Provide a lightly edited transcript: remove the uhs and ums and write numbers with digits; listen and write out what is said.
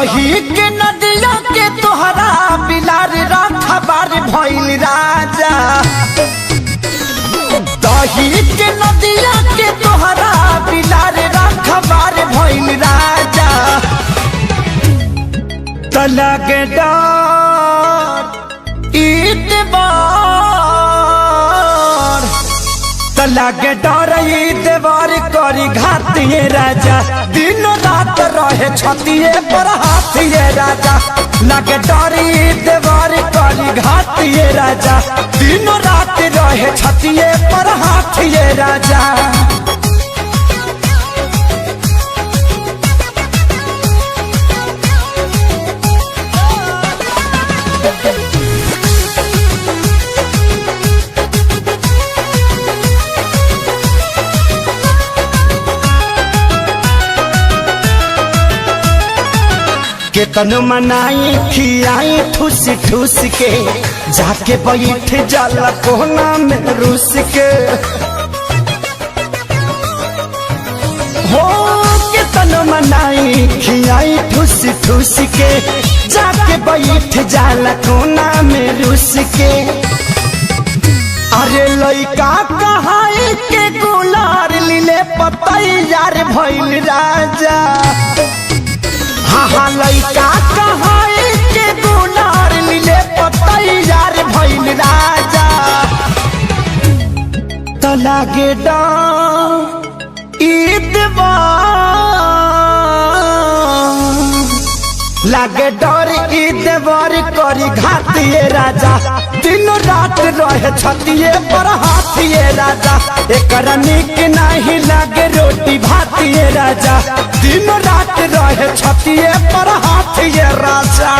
दही के नदिया के तोहरा बिलार रखबार भइल राजा। दही के नदिया के तोहरा बिलार रखबार भइल राजा। तलग डर ईतबार तलग डर ईतबार करी घातिए राजा। दिन रात रहे छतिए पर हाथिए राजा। लगे डर ईतबार करी घातिए राजा। दिन रात रहे छतिए पर हाथिए राजा। केतन मनाई खियाई ठूस ठूस के जाके बैठ जाला कोना में रूस के। हो केतन मनाई खियाई ठूस ठूस के जाके बैठ जाला कोना में रूस के। अरे लइका कहाई के गुलार लीले पतैयार भइल राजा। हाँ लइका कहाई के गुलार लीले पतैयार भइल राजा। तलागे लागे डर ईदवार करी घातिए राजा। दिन रात रहे छतिए पर हाथिए राजा। एकर निक नहीं लागे रोटी भातिए राजा। दिन रात रहे छतिए पर हाथिए राजा।